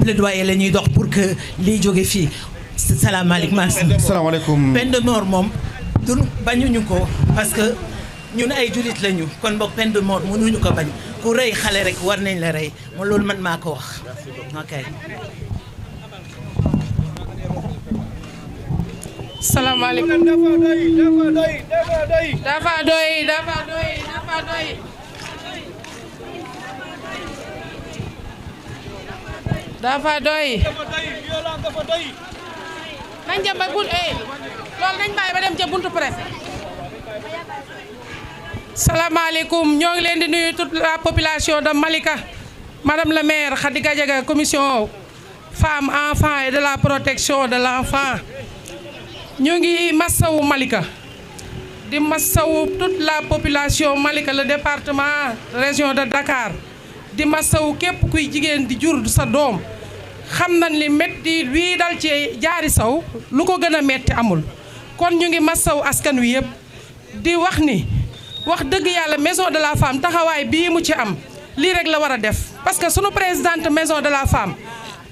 plaidoyer la ñuy dox pour que lii jóge fii. salaamaaleykum. salaamaaleykum. peine de mort moom du bañuñu ko parce que ñun ay jullit lañu kon boog peine de mort mënuñu ko bañ ku rey xale rek war nañ la rey moom loolu man maa ko wax ok. salaamaaleykum. dafa doy. nañ jëm ba bunt loolu nañ bàyyi ba dem ca buntu presse. salaamaaleykum ñoo ngi leen di nuyu toute la population de Malika. madame la maire Khady Gadiaga commission femmes enfants et de la protection de l'enfant. ñu ngi massawu Malika di massawu toute la population Malika le département région de Dakar di massawu képp kuy jigéen di jur sa doom. xam nañ li métti wii dal ci Diary Sow lu ko gën a métti amul kon ñu ngi massaw askan wi yëpp di wax ni wax dëgg yàlla maison de la femme taxawaay bii mu ci am lii rek la war a def parce que sunu présidente maison de la femme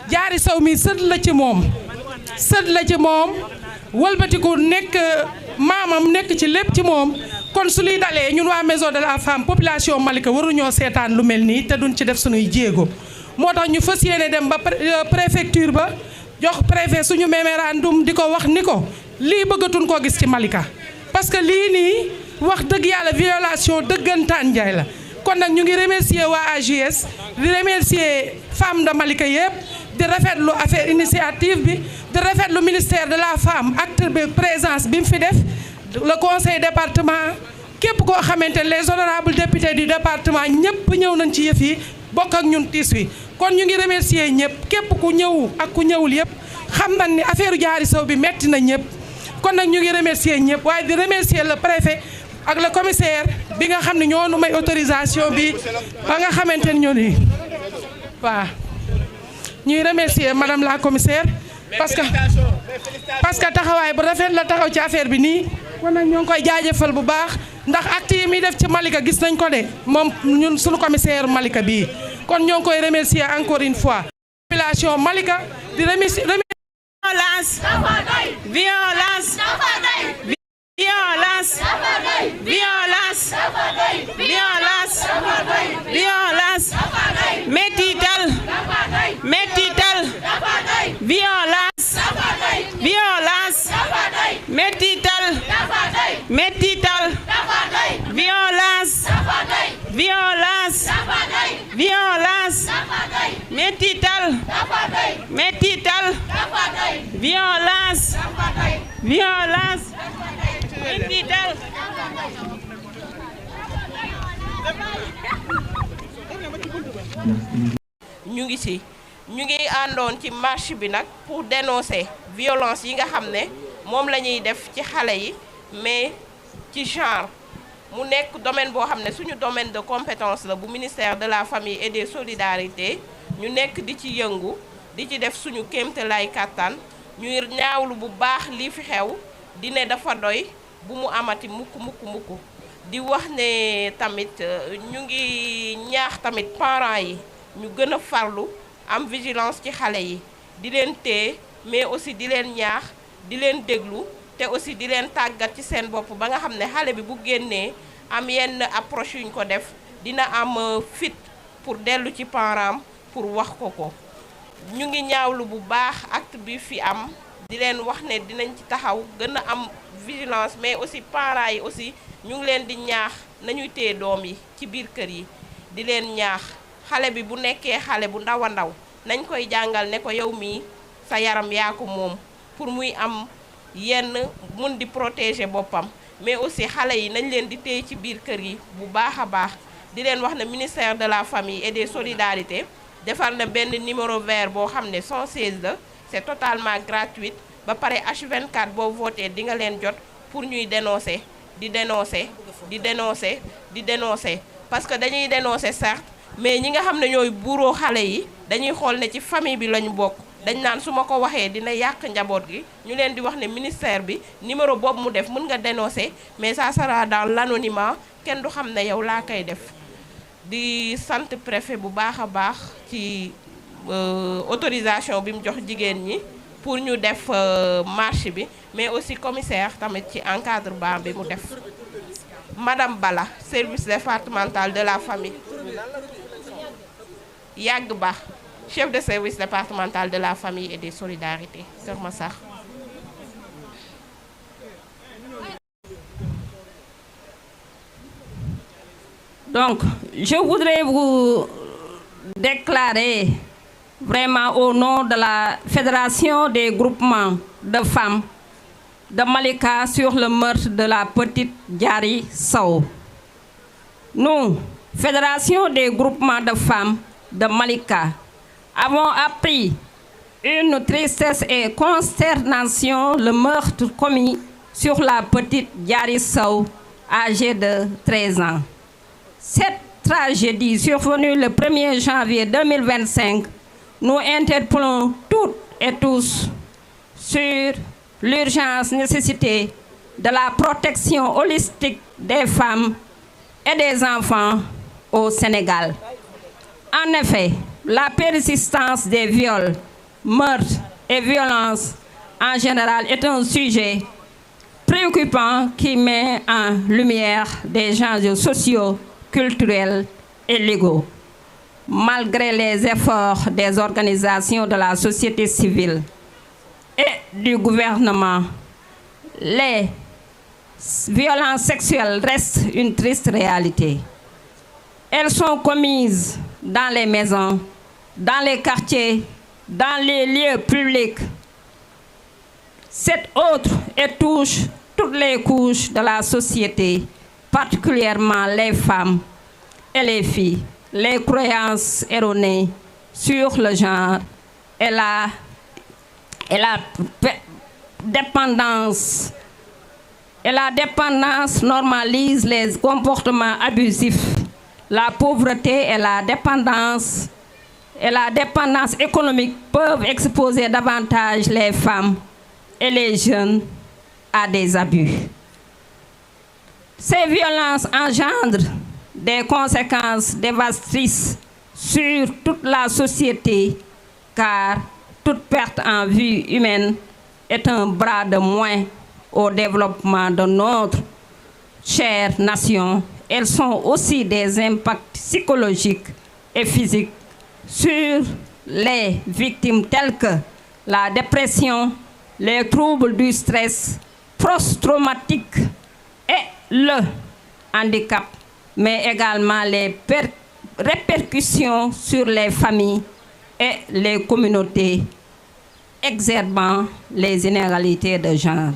Diary Sow mi sët la ci moom wëlbatiku nekk maamam nekk ci lépp ci moom kon su luy dalee ñun waa maison de la femme population Malika waruñoo seetaan lu mel nii te duñ ci def sunuy jéego. moo tax ñu fas yéene dem ba préfecture ba jox préfet suñu mémorandum di ko wax ni ko lii bëggatuñ koo gis ci Malika parce que lii nii wax dëgg yàlla violation dëggantaan njaay la kon nag ñu ngi remercier waa AJS di remercier femme de Malika yëpp di rafetlu affaire initiative bi di rafetlu ministère de la femme acte bi présence bi mu fi def le conseil département képp koo xamante ne les honorables députés du département ñëpp ñëw nañ ci yëf yi bokk ak ñun tiis wi kon ñu ngi remercier ñëpp képp ku ñëw ak ku ñëwul yëpp xam nañ ni affaire Diary Sow bi metti na ñëpp kon nag ñu ngi remercier ñëpp waaye di remercier le préfet ak le commissaire bi nga xam ne ñoo nu may autorisation bi ba nga xamante ne ñoo ni waaw ñuy remercier madame la commissaire parce que taxawaay bu rafet la taxaw ci affaire bi nii kon nag ñoo ngi koy jaajëfal bu baax ndax acte yi muy def ci Malika gis nañ ko de moom ñun suñu commissaire Malika bii kon ñoo ngi koy remercier encore une fois population Malika di remercier violence violence violence violence violence violence mettital mettital violence violence mettital mettital violence violence violence mettital mettital violence violence mettital ñu ngi àndoon ci marche bi nag pour dénoncer violence yi nga xam ne moom la ñuy def ci xale yi mais ci genre mu nekk domaine boo xam ne suñu domaine de compétence la bu ministère de la famille et des solidarités ñu nekk di ci yëngu di ci def suñu kéemtalaay kàttan ñuy ñaawlu bu baax lii fi xew di ne dafa doy bu mu amati mukk di wax ne tamit ñu ngi ñaax tamit parents yi ñu gën a farlu am vigilance ci xale yi di leen téye mais aussi di leen ñaax di leen déglu te aussi di leen tàggat ci seen bopp ba nga xam ne xale bi bu génnee am yenn approche yuñ ko def dina am fit pour dellu ci parent pour wax ko ñu ngi ñaawlu bu baax acte bi fi am di leen wax ne dinañ ci taxaw gën a am vigilance mais aussi parents yi aussi ñu ngi leen di ñaax nañuy téye doom yi ci biir kër yi di leen ñaax xale bi bu nekkee xale bu ndaw a ndaw nañ koy jàngal ne ko yow mii sa yaram yaa ko moom pour muy am yenn mun di protéger boppam mais aussi xale yi nañ leen di téye ci biir kër yi bu baax a baax di leen wax ne ministère de la famille et des solidarités defar na benn numéro vert boo xam ne 116 la c'est totalement gratuit ba pare H24 boo voté di nga leen jot pour ñuy dénoncer di dénoncer parce que dañuy dénoncer certes mais ñi nga xam ne ñooy buuroo xale yi dañuy xool ne ci famille bi lañu bokk dañ naan su ma ko waxee dina yàq njaboot gi ñu leen di wax ne ministère bi numéro boobu mu def mën nga dénoncer mais ça sera dans l'anonymat kenn du xam ne yow laa koy def di sant préfet bu baax a baax ci autorisation bi mu jox jigéen ñi pour ñu def marche bi, mais aussi commissaire tamit ci encadrement bi mu def. Madame Bala, service départemental de la famille. Yagba, chef de service départemental de la famille et des solidarités. Kër Massar. Donc, je voudrais vous déclarer vraiment au nom de la Fédération des groupements de femmes de Malika sur le meurtre de la petite Diary Sow. Nous, Fédération des groupements de femmes de Malika, avons appris une tristesse et consternation le meurtre commis sur la petite Diary Sow, âgée de 13 ans. Cette tragédie survenue le 1er janvier 2025, nous interpellons toutes et tous sur l'urgence nécessité de la protection holistique des femmes et des enfants au Sénégal. En effet, la persistance des viols, meurtres et violences en général est un sujet préoccupant qui met en lumière des enjeux sociaux, culturels et légaux. Malgré les efforts des organisations de la société civile et du gouvernement, les violences sexuelles restent une triste réalité. Elles sont commises dans les maisons, dans les quartiers, dans les lieux publics. Cette autre et touche toutes les couches de la société, particulièrement les femmes et les filles. Les croyances erronées sur le genre et la dépendance normalise les comportements abusifs. La pauvreté et la dépendance économique peuvent exposer davantage les femmes et les jeunes à des abus. Ces violences engendrent des conséquences dévastatrices sur toute la société, car toute perte en vie humaine est un bras de moins au développement de notre chère nation. Elles sont aussi des impacts psychologiques et physiques sur les victimes telles que la dépression, les troubles du stress post-traumatique et le handicap, mais également les répercussions sur les familles et les communautés, exacerbant les inégalités de genre.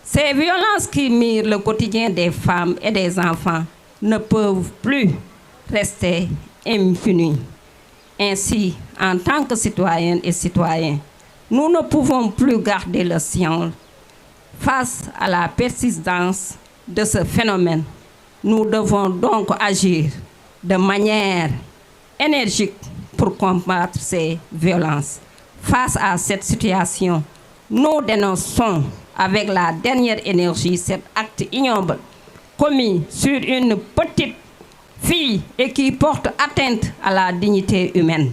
Ces violences qui mirent le quotidien des femmes et des enfants ne peuvent plus rester impunis. Ainsi, en tant que citoyennes et citoyens, nous ne pouvons plus garder le silence face à la persistance de ce phénomène. Nous devons donc agir de manière énergique pour combattre ces violences. Face à cette situation, nous dénonçons avec la dernière énergie cet acte ignoble commis sur une petite fille et qui porte atteinte à la dignité humaine.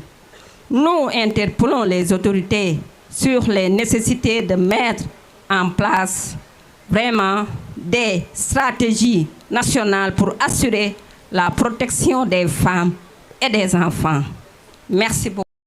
Nous interpellons les autorités sur les nécessités de mettre en place vraiment des stratégies nationales pour assurer la protection des femmes et des enfants. Merci beaucoup.